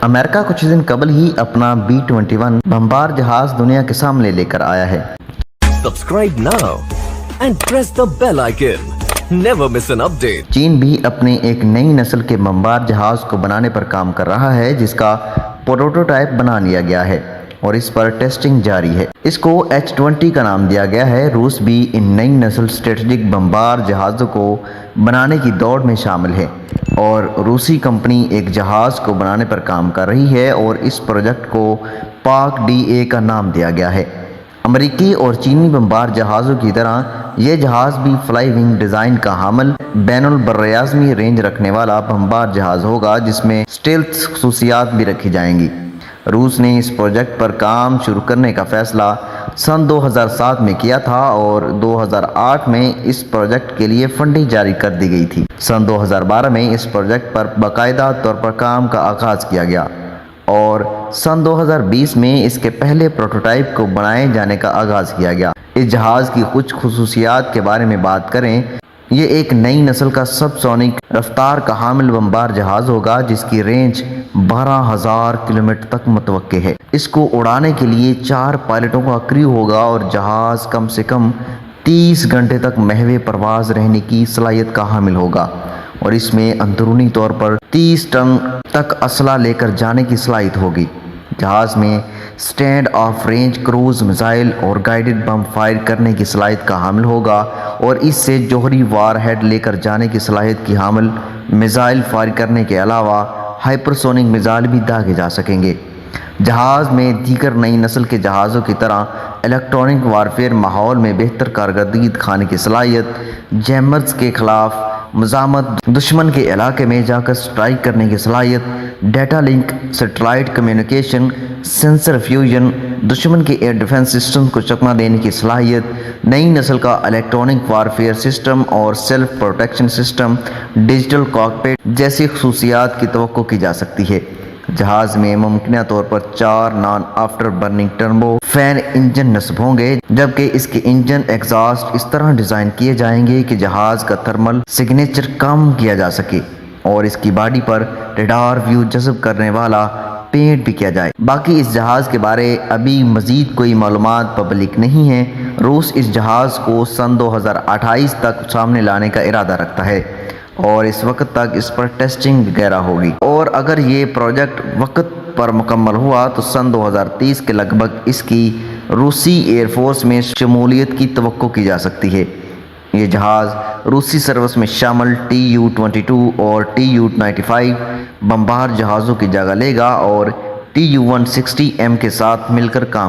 امریکہ کچھ دن قبل ہی اپنا B-21 بمبار جہاز دنیا کے سامنے لے کر آیا ہے۔ Subscribe now and press the bell icon. Never miss an update. چین بھی اپنے ایک نئی نسل کے بمبار جہاز کو بنانے پر کام کر رہا ہے، جس کا پروٹوٹائپ بنا لیا گیا ہے اور اس پر ٹیسٹنگ جاری ہے۔ اس کو H-20 کا نام دیا گیا ہے۔ روس بھی ان نئی نسل اسٹریٹجک بمبار جہازوں کو بنانے کی دوڑ میں شامل ہے اور روسی کمپنی ایک جہاز کو بنانے پر کام کر رہی ہے اور اس پروجیکٹ کو PAK-DA کا نام دیا گیا ہے۔ امریکی اور چینی بمبار جہازوں کی طرح یہ جہاز بھی فلائی ونگ ڈیزائن کا حامل بین البراعظمی رینج رکھنے والا بمبار جہاز ہوگا، جس میں اسٹیلتھ خصوصیات بھی رکھی جائیں گی۔ روس نے اس پروجیکٹ پر کام شروع کرنے کا فیصلہ سن 2007 میں کیا تھا اور 2008 میں اس پروجیکٹ کے لیے فنڈنگ جاری کر دی گئی تھی۔ سن 2012 میں اس پروجیکٹ پر باقاعدہ طور پر کام کا آغاز کیا گیا اور سن 2020 میں اس کے پہلے پروٹوٹائپ کو بنائے جانے کا آغاز کیا گیا۔ اس جہاز کی کچھ خصوصیات کے بارے میں بات کریں، یہ ایک نئی نسل کا سب سونک رفتار کا حامل بمبار جہاز ہوگا جس کی رینج 12,000 کلومیٹر تک متوقع ہے۔ اس کو اڑانے کے لیے 4 پائلٹوں کا کریو ہوگا اور جہاز کم سے کم 30 گھنٹے تک محو پرواز رہنے کی صلاحیت کا حامل ہوگا اور اس میں اندرونی طور پر 30 ٹن تک اسلحہ لے کر جانے کی صلاحیت ہوگی۔ جہاز میں stand off range cruise missile اور گائیڈڈ بم فائر کرنے کی صلاحیت کا حامل ہوگا اور اس سے جوہری وار ہیڈ لے کر جانے کی صلاحیت کی حامل میزائل فائر کرنے کے علاوہ ہائپرسونک میزائل بھی داغے جا سکیں گے۔ جہاز میں دیگر نئی نسل کے جہازوں کی طرح الیکٹرانک وارفیئر ماحول میں بہتر کارکردگی دکھانے کی صلاحیت، جیمرز کے خلاف مزاحمت، دشمن کے علاقے میں جا کر سٹرائک کرنے کی صلاحیت، data link, satellite communication, sensor fusion, دشمن کے ایئر ڈیفنس سسٹم کو چکمہ دینے کی صلاحیت، نئی نسل کا الیکٹرانک وارفیئر سسٹم اور self protection system, digital cockpit جیسی خصوصیات کی توقع کی جا سکتی ہے۔ جہاز میں ممکنہ طور پر 4 naan after burning turbo fan engine نصب ہوں گے، جبکہ اس کے انجن ایگزاسٹ اس طرح ڈیزائن کیے جائیں گے کہ جہاز کا تھرمل سگنیچر کم کیا جا سکے اور اس کی باڈی پر ریڈار ویو جذب کرنے والا پینٹ بھی کیا جائے۔ باقی اس جہاز کے بارے ابھی مزید کوئی معلومات پبلک نہیں ہیں۔ روس اس جہاز کو سن 2028 تک سامنے لانے کا ارادہ رکھتا ہے اور اس وقت تک اس پر ٹیسٹنگ وغیرہ ہوگی، اور اگر یہ پروجیکٹ وقت پر مکمل ہوا تو سن 2030 کے لگ بھگ اس کی روسی ایئر فورس میں شمولیت کی توقع کی جا سکتی ہے۔ یہ جہاز روسی سروس میں شامل Tu-22 اور Tu-95 بمبار جہازوں کی جگہ لے گا اور Tu-160M کے ساتھ مل کر کام